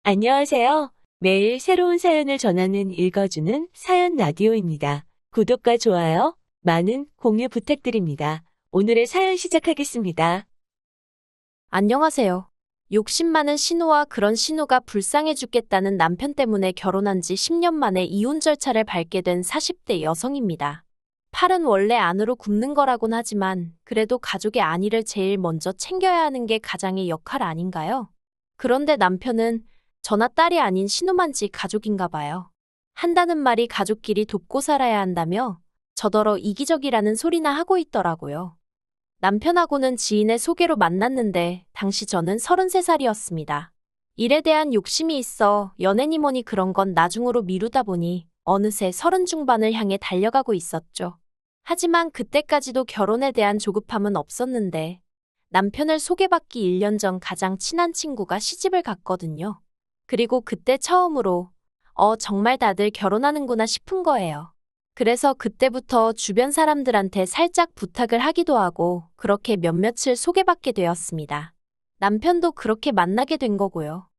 안녕하세요. 매일 새로운 사연을 전하는 읽어주는 사연 라디오입니다. 구독과 좋아요, 많은 공유 부탁드립니다. 오늘의 사연 시작하겠습니다. 안녕하세요. 욕심 많은 신우와 그런 신우가 불쌍해 죽겠다는 남편 때문에 결혼한 지 10년 만에 이혼 절차를 밟게 된 40대 여성입니다. 팔은 원래 안으로 굽는 거라곤 하지만 그래도 가족의 안위를 제일 먼저 챙겨야 하는 게 가장의 역할 아닌가요? 그런데 남편은 저나 딸이 아닌 신우만지 가족인가 봐요. 한다는 말이 가족끼리 돕고 살아야 한다며 저더러 이기적이라는 소리나 하고 있더라고요. 남편하고는 지인의 소개로 만났는데 당시 저는 33살이었습니다. 일에 대한 욕심이 있어 연애니 뭐니 그런 건 나중으로 미루다 보니 어느새 30 중반을 향해 달려가고 있었죠. 하지만 그때까지도 결혼에 대한 조급함은 없었는데 남편을 소개받기 1년 전 가장 친한 친구가 시집을 갔거든요. 그리고 그때 처음으로 정말 다들 결혼하는구나 싶은 거예요. 그래서 그때부터 주변 사람들한테 살짝 부탁을 하기도 하고 그렇게 몇몇을 소개받게 되었습니다. 남편도 그렇게 만나게 된 거고요.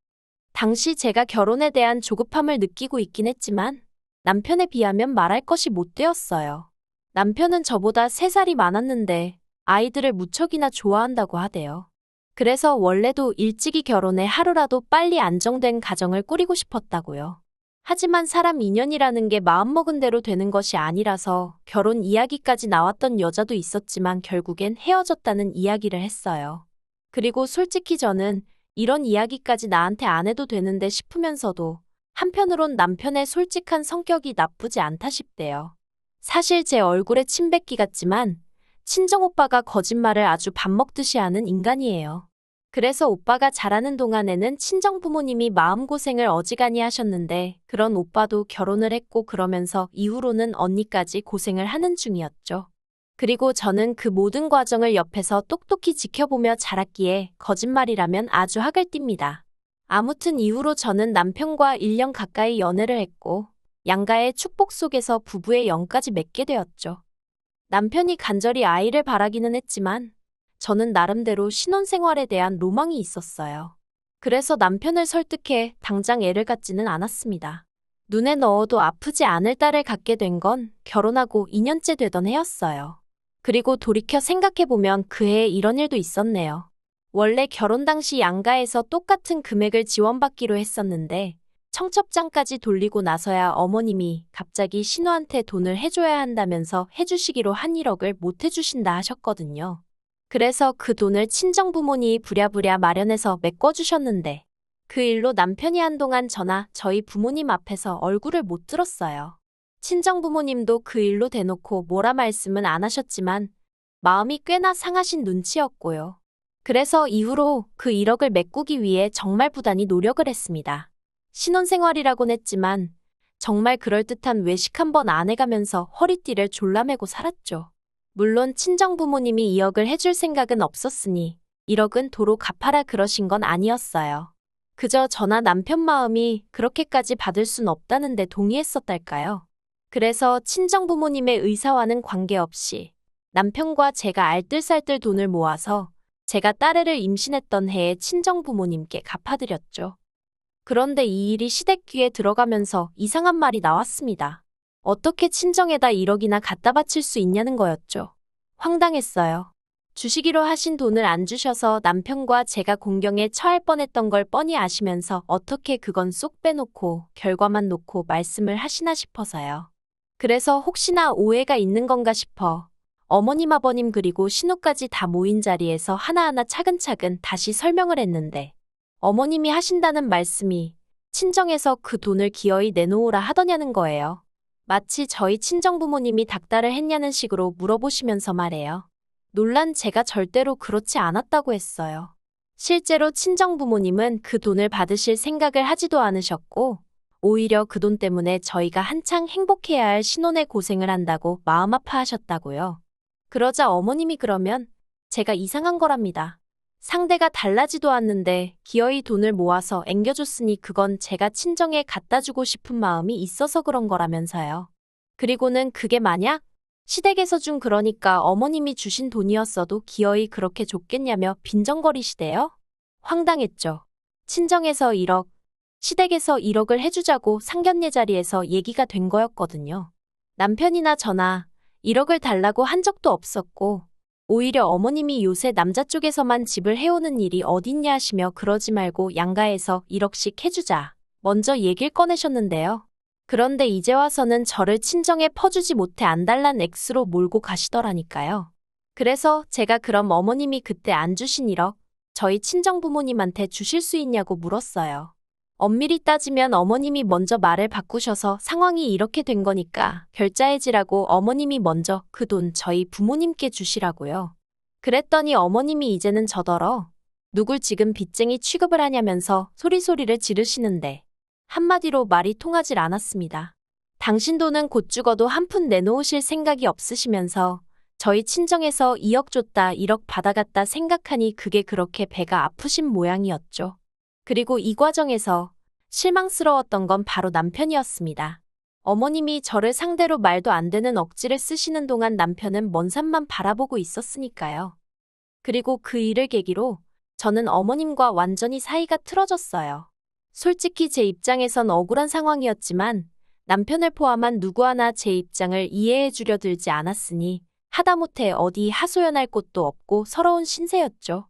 당시 제가 결혼에 대한 조급함을 느끼고 있긴 했지만 남편에 비하면 말할 것이 못 되었어요. 남편은 저보다 3살이 많았는데 아이들을 무척이나 좋아한다고 하대요. 그래서 원래도 일찍이 결혼해 하루라도 빨리 안정된 가정을 꾸리고 싶었다고요. 하지만 사람 인연이라는 게 마음먹은 대로 되는 것이 아니라서 결혼 이야기까지 나왔던 여자도 있었지만 결국엔 헤어졌다는 이야기를 했어요. 그리고 솔직히 저는 이런 이야기까지 나한테 안 해도 되는데 싶으면서도 한편으론 남편의 솔직한 성격이 나쁘지 않다 싶대요. 사실 제 얼굴에 침 뱉기 같지만 친정오빠가 거짓말을 아주 밥 먹듯이 하는 인간이에요. 그래서 오빠가 자라는 동안에는 친정부모님이 마음고생을 어지간히 하셨는데 그런 오빠도 결혼을 했고 그러면서 이후로는 언니까지 고생을 하는 중이었죠. 그리고 저는 그 모든 과정을 옆에서 똑똑히 지켜보며 자랐기에 거짓말이라면 아주 학을 띱니다. 아무튼 이후로 저는 남편과 1년 가까이 연애를 했고 양가의 축복 속에서 부부의 영까지 맺게 되었죠. 남편이 간절히 아이를 바라기는 했지만 저는 나름대로 신혼생활에 대한 로망이 있었어요. 그래서 남편을 설득해 당장 애를 갖지는 않았습니다. 눈에 넣어도 아프지 않을 딸을 갖게 된 건 결혼하고 2년째 되던 해였어요. 그리고 돌이켜 생각해보면 그 해에 이런 일도 있었네요. 원래 결혼 당시 양가에서 똑같은 금액을 지원받기로 했었는데 청첩장까지 돌리고 나서야 어머님이 갑자기 신우한테 돈을 해줘야 한다면서 해주시기로 한 1억을 못 해주신다 하셨거든요. 그래서 그 돈을 친정부모님이 부랴부랴 마련해서 메꿔주셨는데 그 일로 남편이 한동안 저나 저희 부모님 앞에서 얼굴을 못 들었어요. 친정부모님도 그 일로 대놓고 뭐라 말씀은 안 하셨지만 마음이 꽤나 상하신 눈치였고요. 그래서 이후로 그 1억을 메꾸기 위해 정말 부단히 노력을 했습니다. 신혼생활이라곤 했지만 정말 그럴듯한 외식 한번 안 해가면서 허리띠를 졸라매고 살았죠. 물론 친정부모님이 2억을 해줄 생각은 없었으니 1억은 도로 갚아라 그러신 건 아니었어요. 그저 저나 남편 마음이 그렇게까지 받을 순 없다는데 동의했었달까요? 그래서 친정부모님의 의사와는 관계없이 남편과 제가 알뜰살뜰 돈을 모아서 제가 딸애를 임신했던 해에 친정부모님께 갚아드렸죠. 그런데 이 일이 시댁 귀에 들어가면서 이상한 말이 나왔습니다. 어떻게 친정에다 1억이나 갖다 바칠 수 있냐는 거였죠. 황당했어요. 주시기로 하신 돈을 안 주셔서 남편과 제가 공경에 처할 뻔했던 걸 뻔히 아시면서 어떻게 그건 쏙 빼놓고 결과만 놓고 말씀을 하시나 싶어서요. 그래서 혹시나 오해가 있는 건가 싶어 어머님 아버님 그리고 신우까지 다 모인 자리에서 하나하나 차근차근 다시 설명을 했는데 어머님이 하신다는 말씀이 친정에서 그 돈을 기어이 내놓으라 하더냐는 거예요. 마치 저희 친정부모님이 닥달을 했냐는 식으로 물어보시면서 말해요. 놀란 제가 절대로 그렇지 않았다고 했어요. 실제로 친정부모님은 그 돈을 받으실 생각을 하지도 않으셨고 오히려 그 돈 때문에 저희가 한창 행복해야 할 신혼의 고생을 한다고 마음 아파하셨다고요. 그러자 어머님이 그러면 제가 이상한 거랍니다. 상대가 달라지도 않는데 기어이 돈을 모아서 앵겨줬으니 그건 제가 친정에 갖다 주고 싶은 마음이 있어서 그런 거라면서요. 그리고는 그게 만약 시댁에서 준 그러니까 어머님이 주신 돈이었어도 기어이 그렇게 줬겠냐며 빈정거리시대요. 황당했죠. 친정에서 1억, 시댁에서 1억을 해주자고 상견례 자리에서 얘기가 된 거였거든요. 남편이나 저나 1억을 달라고 한 적도 없었고, 오히려 어머님이 요새 남자 쪽에서만 집을 해오는 일이 어딨냐 하시며 그러지 말고 양가에서 1억씩 해주자. 먼저 얘길 꺼내셨는데요. 그런데 이제 와서는 저를 친정에 퍼주지 못해 안 달란 액수로 몰고 가시더라니까요. 그래서 제가 그럼 어머님이 그때 안 주신 1억, 저희 친정 부모님한테 주실 수 있냐고 물었어요. 엄밀히 따지면 어머님이 먼저 말을 바꾸셔서 상황이 이렇게 된 거니까 결자해지라고 어머님이 먼저 그 돈 저희 부모님께 주시라고요. 그랬더니 어머님이 이제는 저더러 누굴 지금 빚쟁이 취급을 하냐면서 소리소리를 지르시는데 한마디로 말이 통하질 않았습니다. 당신 돈은 곧 죽어도 한 푼 내놓으실 생각이 없으시면서 저희 친정에서 2억 줬다 1억 받아갔다 생각하니 그게 그렇게 배가 아프신 모양이었죠. 그리고 이 과정에서 실망스러웠던 건 바로 남편이었습니다. 어머님이 저를 상대로 말도 안 되는 억지를 쓰시는 동안 남편은 먼 산만 바라보고 있었으니까요. 그리고 그 일을 계기로 저는 어머님과 완전히 사이가 틀어졌어요. 솔직히 제 입장에선 억울한 상황이었지만 남편을 포함한 누구 하나 제 입장을 이해해 주려 들지 않았으니 하다못해 어디 하소연할 곳도 없고 서러운 신세였죠.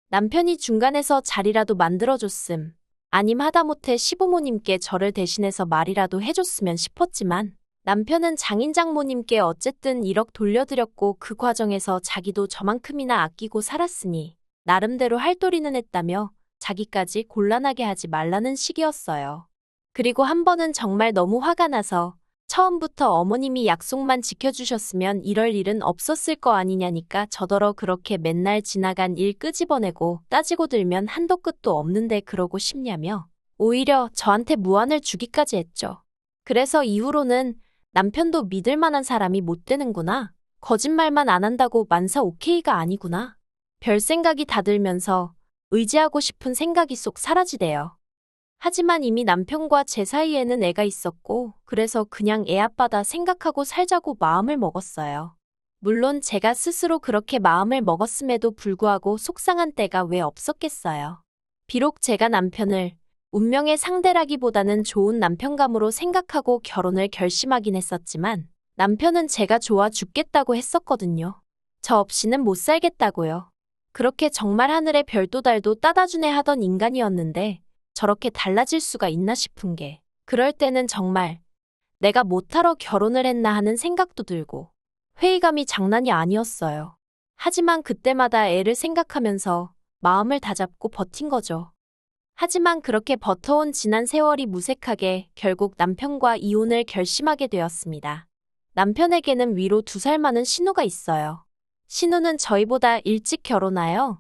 남편이 중간에서 자리라도 만들어줬음. 아님 하다못해 시부모님께 저를 대신해서 말이라도 해줬으면 싶었지만 남편은 장인 장모님께 어쨌든 1억 돌려드렸고 그 과정에서 자기도 저만큼이나 아끼고 살았으니 나름대로 할 도리는 했다며 자기까지 곤란하게 하지 말라는 식이었어요. 그리고 한 번은 정말 너무 화가 나서 처음부터 어머님이 약속만 지켜주셨으면 이럴 일은 없었을 거 아니냐니까 저더러 그렇게 맨날 지나간 일 끄집어내고 따지고 들면 한도 끝도 없는데 그러고 싶냐며 오히려 저한테 무안을 주기까지 했죠. 그래서 이후로는 남편도 믿을 만한 사람이 못 되는구나. 거짓말만 안 한다고 만사 오케이가 아니구나. 별 생각이 다 들면서 의지하고 싶은 생각이 쏙 사라지대요. 하지만 이미 남편과 제 사이에는 애가 있었고 그래서 그냥 애 아빠다 생각하고 살자고 마음을 먹었어요. 물론 제가 스스로 그렇게 마음을 먹었음에도 불구하고 속상한 때가 왜 없었겠어요. 비록 제가 남편을 운명의 상대라기보다는 좋은 남편감으로 생각하고 결혼을 결심하긴 했었지만 남편은 제가 좋아 죽겠다고 했었거든요. 저 없이는 못 살겠다고요. 그렇게 정말 하늘의 별도 달도 따다주네 하던 인간이었는데 저렇게 달라질 수가 있나 싶은 게 그럴 때는 정말 내가 못하러 결혼을 했나 하는 생각도 들고 회의감이 장난이 아니었어요. 하지만 그때마다 애를 생각하면서 마음을 다잡고 버틴 거죠. 하지만 그렇게 버텨온 지난 세월이 무색하게 결국 남편과 이혼을 결심하게 되었습니다. 남편에게는 위로 2살 많은 신우가 있어요. 신우는 저희보다 일찍 결혼하여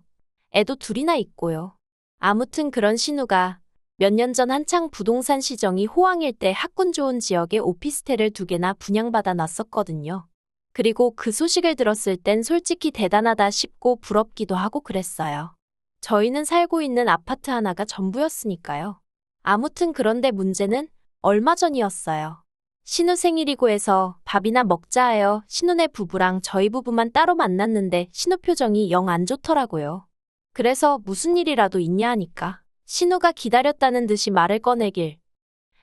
애도 둘이나 있고요. 아무튼 그런 신우가 몇 년 전 한창 부동산 시정이 호황일 때 학군 좋은 지역에 오피스텔을 2개나 분양받아 놨었거든요. 그리고 그 소식을 들었을 땐 솔직히 대단하다 싶고 부럽기도 하고 그랬어요. 저희는 살고 있는 아파트 하나가 전부였으니까요. 아무튼 그런데 문제는 얼마 전이었어요. 신우 생일이고 해서 밥이나 먹자 하여 신우네 부부랑 저희 부부만 따로 만났는데 신우 표정이 영 안 좋더라고요. 그래서 무슨 일이라도 있냐 하니까 신우가 기다렸다는 듯이 말을 꺼내길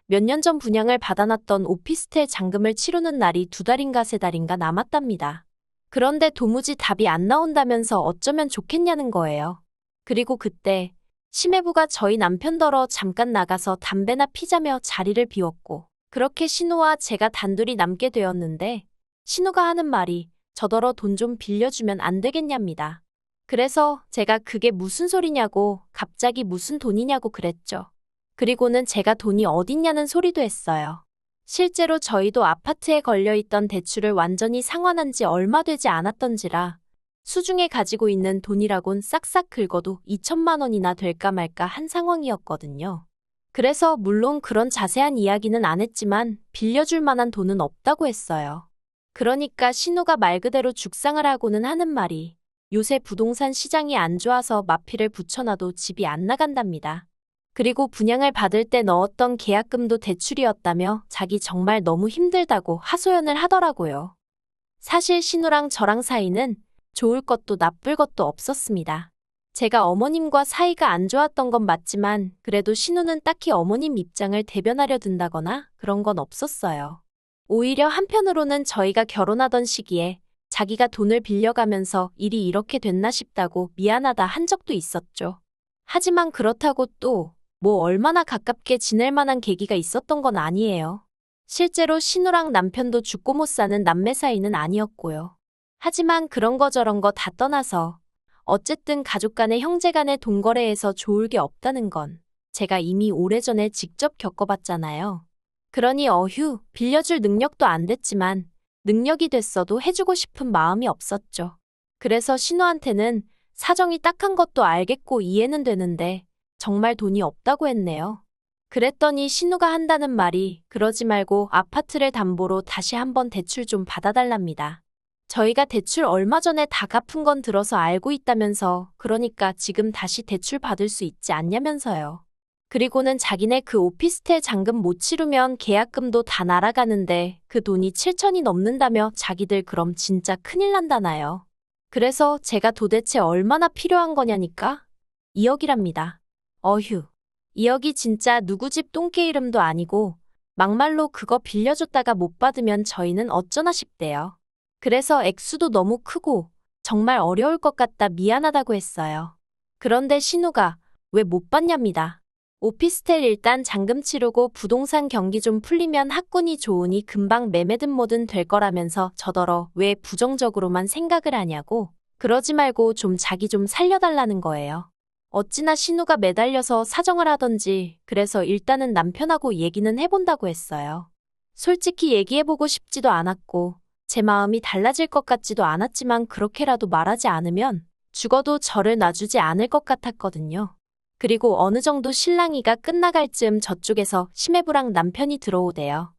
몇 년 전 분양을 받아놨던 오피스텔 잔금을 치르는 날이 2달인가 3달인가 남았답니다. 그런데 도무지 답이 안 나온다면서 어쩌면 좋겠냐는 거예요. 그리고 그때 심해부가 저희 남편더러 잠깐 나가서 담배나 피자며 자리를 비웠고 그렇게 신우와 제가 단둘이 남게 되었는데 신우가 하는 말이 저더러 돈 좀 빌려주면 안 되겠냐입니다. 그래서 제가 그게 무슨 소리냐고 갑자기 무슨 돈이냐고 그랬죠. 그리고는 제가 돈이 어딨냐는 소리도 했어요. 실제로 저희도 아파트에 걸려있던 대출을 완전히 상환한 지 얼마 되지 않았던지라 수중에 가지고 있는 돈이라곤 싹싹 긁어도 2천만 원이나 될까 말까 한 상황이었거든요. 그래서 물론 그런 자세한 이야기는 안 했지만 빌려줄 만한 돈은 없다고 했어요. 그러니까 신우가 말 그대로 죽상을 하고는 하는 말이 요새 부동산 시장이 안 좋아서 마피를 붙여놔도 집이 안 나간답니다. 그리고 분양을 받을 때 넣었던 계약금도 대출이었다며 자기 정말 너무 힘들다고 하소연을 하더라고요. 사실 신우랑 저랑 사이는 좋을 것도 나쁠 것도 없었습니다. 제가 어머님과 사이가 안 좋았던 건 맞지만 그래도 신우는 딱히 어머님 입장을 대변하려 든다거나 그런 건 없었어요. 오히려 한편으로는 저희가 결혼하던 시기에 자기가 돈을 빌려가면서 일이 이렇게 됐나 싶다고 미안하다 한 적도 있었죠. 하지만 그렇다고 또 뭐 얼마나 가깝게 지낼 만한 계기가 있었던 건 아니에요. 실제로 신우랑 남편도 죽고 못 사는 남매 사이는 아니었고요. 하지만 그런 거 저런 거 다 떠나서 어쨌든 가족 간의 형제 간의 돈거래에서 좋을 게 없다는 건 제가 이미 오래전에 직접 겪어봤잖아요. 그러니 빌려줄 능력도 안 됐지만 능력이 됐어도 해주고 싶은 마음이 없었죠. 그래서 신우한테는 사정이 딱한 것도 알겠고 이해는 되는데 정말 돈이 없다고 했네요. 그랬더니 신우가 한다는 말이 그러지 말고 아파트를 담보로 다시 한번 대출 좀 받아달랍니다. 저희가 대출 얼마 전에 다 갚은 건 들어서 알고 있다면서 그러니까 지금 다시 대출 받을 수 있지 않냐면서요. 그리고는 자기네 그 오피스텔 잔금 못 치르면 계약금도 다 날아가는데 그 돈이 7천이 넘는다며 자기들 그럼 진짜 큰일 난다나요. 그래서 제가 도대체 얼마나 필요한 거냐니까? 2억이랍니다. 2억이 진짜 누구 집 똥개 이름도 아니고 막말로 그거 빌려줬다가 못 받으면 저희는 어쩌나 싶대요. 그래서 액수도 너무 크고 정말 어려울 것 같다 미안하다고 했어요. 그런데 신우가 왜 못 받냐입니다. 오피스텔 일단 잔금 치르고 부동산 경기 좀 풀리면 학군이 좋으니 금방 매매든 뭐든 될 거라면서 저더러 왜 부정적으로만 생각을 하냐고 그러지 말고 좀 자기 좀 살려달라는 거예요. 어찌나 신우가 매달려서 사정을 하던지 그래서 일단은 남편하고 얘기는 해본다고 했어요. 솔직히 얘기해보고 싶지도 않았고 제 마음이 달라질 것 같지도 않았지만 그렇게라도 말하지 않으면 죽어도 저를 놔주지 않을 것 같았거든요. 그리고 어느 정도 실랑이가 끝나갈 즈음 저쪽에서 심해부랑 남편이 들어오대요.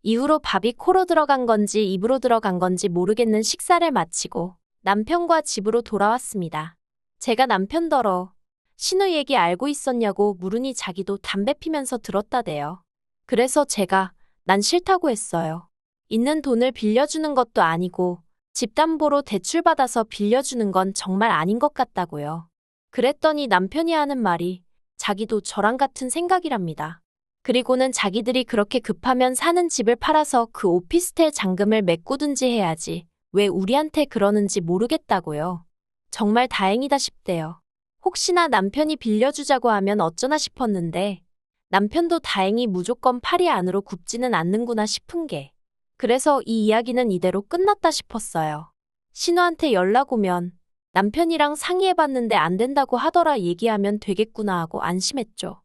이후로 밥이 코로 들어간 건지 입으로 들어간 건지 모르겠는 식사를 마치고 남편과 집으로 돌아왔습니다. 제가 남편더러 신우 얘기 알고 있었냐고 물으니 자기도 담배 피면서 들었다대요. 그래서 제가 난 싫다고 했어요. 있는 돈을 빌려주는 것도 아니고 집 담보로 대출받아서 빌려주는 건 정말 아닌 것 같다고요. 그랬더니 남편이 하는 말이 자기도 저랑 같은 생각이랍니다. 그리고는 자기들이 그렇게 급하면 사는 집을 팔아서 그 오피스텔 잔금을 메꾸든지 해야지 왜 우리한테 그러는지 모르겠다고요. 정말 다행이다 싶대요. 혹시나 남편이 빌려주자고 하면 어쩌나 싶었는데 남편도 다행히 무조건 팔이 안으로 굽지는 않는구나 싶은 게 그래서 이 이야기는 이대로 끝났다 싶었어요. 신우한테 연락 오면 남편이랑 상의해봤는데 안 된다고 하더라 얘기하면 되겠구나 하고 안심했죠.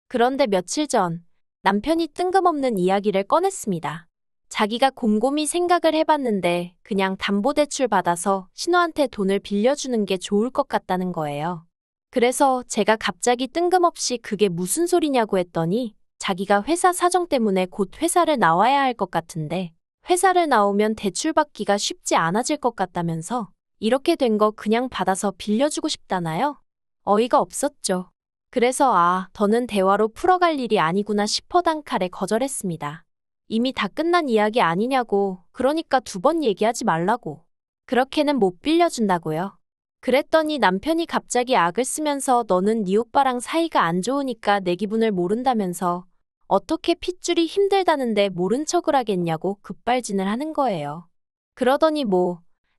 그런데 며칠 전 남편이 뜬금없는 이야기를 꺼냈습니다. 자기가 곰곰이 생각을 해봤는데 그냥 담보대출 받아서 신우한테 돈을 빌려주는 게 좋을 것 같다는 거예요. 그래서 제가 갑자기 뜬금없이 그게 무슨 소리냐고 했더니 자기가 회사 사정 때문에 곧 회사를 나와야 할 것 같은데 회사를 나오면 대출받기가 쉽지 않아질 것 같다면서 이렇게 된 거 그냥 받아서 빌려주고 싶다나요? 어이가 없었죠. 그래서 더는 대화로 풀어갈 일이 아니구나 싶어 단칼에 거절했습니다. 이미 다 끝난 이야기 아니냐고 그러니까 2번 얘기하지 말라고. 그렇게는 못 빌려준다고요. 그랬더니 남편이 갑자기 악을 쓰면서 너는 네 오빠랑 사이가 안 좋으니까 내 기분을 모른다면서 어떻게 핏줄이 힘들다는데 모른 척을 하겠냐고 급발진을 하는 거예요. 그러더니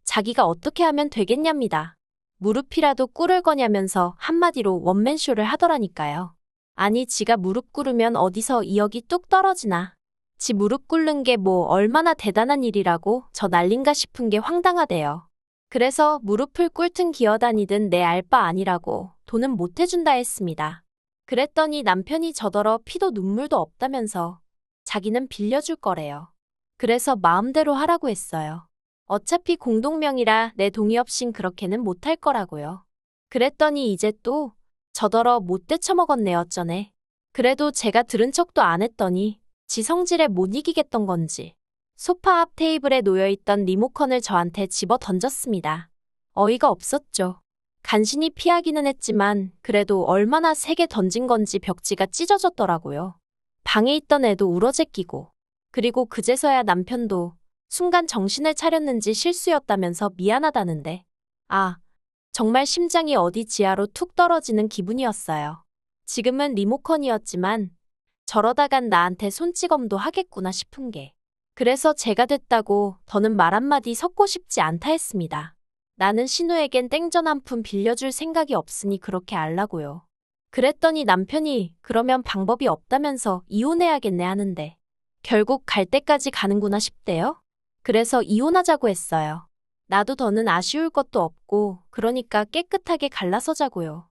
자기가 어떻게 하면 되겠냐입니다. 무릎이라도 꿇을 거냐면서 한마디로 원맨쇼를 하더라니까요. 아니 지가 무릎 꿇으면 어디서 2억이 뚝 떨어지나. 지 무릎 꿇는 게 얼마나 대단한 일이라고 저 난린가 싶은 게 황당하대요. 그래서 무릎을 꿇든 기어다니든 내 알 바 아니라고 돈은 못 해준다 했습니다. 그랬더니 남편이 저더러 피도 눈물도 없다면서 자기는 빌려줄 거래요. 그래서 마음대로 하라고 했어요. 어차피 공동명의라 내 동의 없인 그렇게는 못할 거라고요. 그랬더니 이제 또 저더러 못돼 처먹었네 어쩌네. 그래도 제가 들은 척도 안 했더니 지 성질에 못 이기겠던 건지 소파 앞 테이블에 놓여있던 리모컨을 저한테 집어 던졌습니다. 어이가 없었죠. 간신히 피하기는 했지만 그래도 얼마나 세게 던진 건지 벽지가 찢어졌더라고요. 방에 있던 애도 울어제끼고 그리고 그제서야 남편도 순간 정신을 차렸는지 실수였다면서 미안하다는데 정말 심장이 어디 지하로 툭 떨어지는 기분이었어요. 지금은 리모컨이었지만 저러다간 나한테 손찌검도 하겠구나 싶은 게. 그래서 제가 됐다고 더는 말 한마디 섞고 싶지 않다 했습니다. 나는 신우에겐 땡전 한 푼 빌려줄 생각이 없으니 그렇게 알라고요. 그랬더니 남편이 그러면 방법이 없다면서 이혼해야겠네 하는데 결국 갈 때까지 가는구나 싶대요. 그래서 이혼하자고 했어요. 나도 더는 아쉬울 것도 없고 그러니까 깨끗하게 갈라서자고요.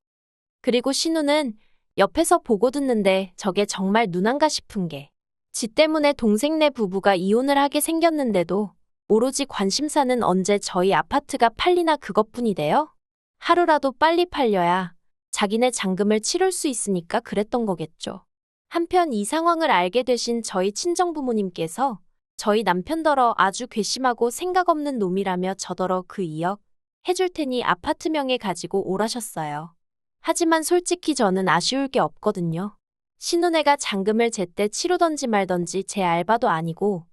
그리고 신우는 옆에서 보고 듣는데 저게 정말 눈안가 싶은 게 지 때문에 동생네 부부가 이혼을 하게 생겼는데도 오로지 관심사는 언제 저희 아파트가 팔리나 그것뿐이래요. 하루라도 빨리 팔려야 자기네 잔금을 치를 수 있으니까 그랬던 거겠죠. 한편 이 상황을 알게 되신 저희 친정부모님께서 저희 남편더러 아주 괘씸하고 생각 없는 놈이라며 저더러 그 2억 해줄 테니 아파트명에 가지고 오라셨어요. 하지만 솔직히 저는 아쉬울 게 없거든요. 신혼애가 잔금을 제때 치르던지 말던지 제 알바도 아니고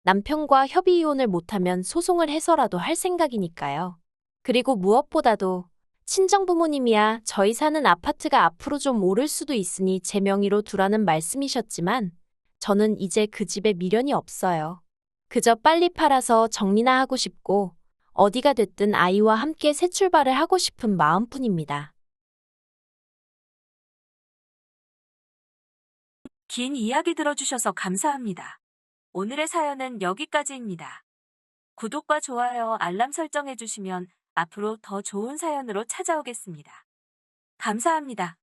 남편과 협의 이혼을 못하면 소송을 해서라도 할 생각이니까요. 그리고 무엇보다도 친정부모님이야 저희 사는 아파트가 앞으로 좀 오를 수도 있으니 제 명의로 두라는 말씀이셨지만 저는 이제 그 집에 미련이 없어요. 그저 빨리 팔아서 정리나 하고 싶고 어디가 됐든 아이와 함께 새 출발을 하고 싶은 마음뿐입니다. 긴 이야기 들어주셔서 감사합니다. 오늘의 사연은 여기까지입니다. 구독과 좋아요, 알람 설정해주시면 앞으로 더 좋은 사연으로 찾아오겠습니다. 감사합니다.